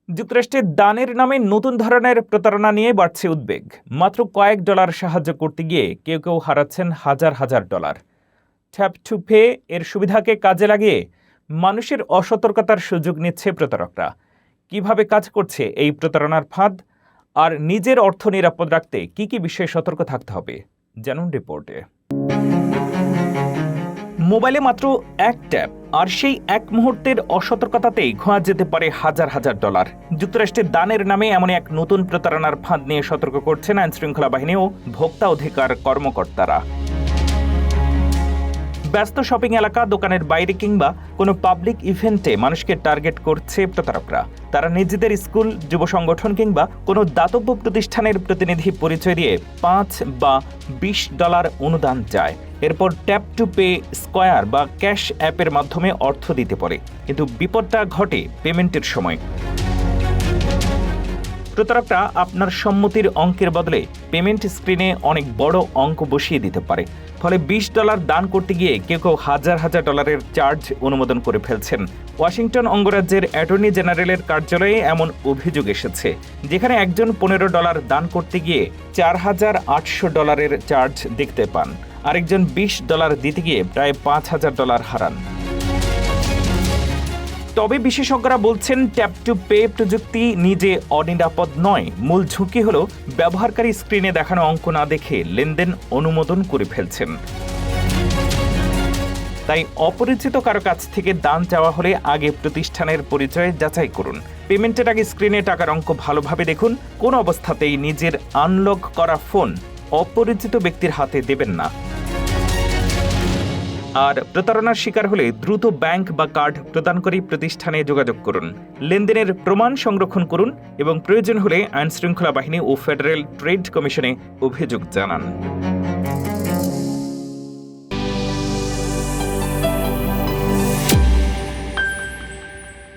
যুক্তরাষ্ট্রের দানের নামে নতুন ধরনের প্রতারণা নিয়ে বাড়ছে উদ্বেগ। মাত্র কয়েক ডলার সাহায্য করতে গিয়ে কেউ কেউ হারাচ্ছেন হাজার হাজার ডলার। ট্যাপ টু পে এর সুবিধাকে কাজে লাগিয়ে মানুষের অসতর্কতার সুযোগ নিচ্ছে প্রতারকরা। কিভাবে কাজ করছে এই প্রতারণার ফাঁদ, আর নিজের অর্থ নিরাপদ রাখতে কি কি বিষয়ে সতর্ক থাকতে হবে, জানুন রিপোর্টে। মোবাইলে মাত্র এক ট্যাপ, আর সেই এক মুহূর্তের অসতর্কতাতেই খোয়া যেতে পারে হাজার হাজার ডলার। যুক্তরাষ্ট্রের দানের নামে এমন এক নতুন প্রতারণার ফাঁদ নিয়ে সতর্ক করছেন আইনশৃঙ্খলা বাহিনী ও ভোক্তা অধিকার কর্মকর্তারা। ব্যস্ত শপিং এলাকা, দোকানের বাইরে কিংবা কোনো পাবলিক ইভেন্টে মানুষকে টার্গেট করছে প্রতারকরা। তারা নিজেদের স্কুল, যুব সংগঠন কিংবা কোনো দাতব্য প্রতিষ্ঠানের প্রতিনিধি পরিচয় দিয়ে 5 বা 20 ডলার অনুদান চায়। এরপর ট্যাপ টু পে, স্কয়ার বা ক্যাশ অ্যাপের মাধ্যমে অর্থ দিতে পারে। কিন্তু বিপদটা ঘটে পেমেন্টের সময়। প্রতারকরা আপনার সম্মতির অঙ্কের বদলে পেমেন্ট স্ক্রিনে অনেক বড় অঙ্ক বসিয়ে দিতে পারে। ফলে 20 ডলার দান করতে গিয়ে কেউ কেউ হাজার হাজার ডলারের চার্জ অনুমোদন করে ফেলছেন। ওয়াশিংটন অঙ্গরাজ্যের অ্যাটর্নি জেনারেলের কার্যালয়ে এমন অভিযোগ এসেছে, যেখানে একজন 15 ডলার দান করতে গিয়ে 4800 ডলারের চার্জ দেখতে পান। আরেকজন 20 ডলার দিতে গিয়ে প্রায় 5000 ডলার হারান। তবে বিশেষজ্ঞরা বলছেন, ট্যাপ টু পে প্রযুক্তি নিজে অনিরাপদ নয়। মূল ঝুঁকি হল ব্যবহারকারী স্ক্রিনে দেখানো অঙ্ক না দেখে লেনদেন অনুমোদন করে ফেলছেন। তাই অপরিচিত কারো কাছ থেকে দান চাওয়া হলে আগে প্রতিষ্ঠানের পরিচয় যাচাই করুন। পেমেন্টের আগে স্ক্রিনে টাকার অঙ্ক ভালোভাবে দেখুন। কোন অবস্থাতেই নিজের আনলক করা ফোন অপরিচিত ব্যক্তির হাতে দেবেন না। আর প্রতারণার শিকার হলে দ্রুত ব্যাংক বা কার্ড প্রদানকারী প্রতিষ্ঠানে যোগাযোগ করুন। লেনদেনের প্রমাণ সংরক্ষণ করুন এবং প্রয়োজন হলে আইনশৃঙ্খলা বাহিনী ও ফেডারেল ট্রেড কমিশনে অভিযোগ জানান।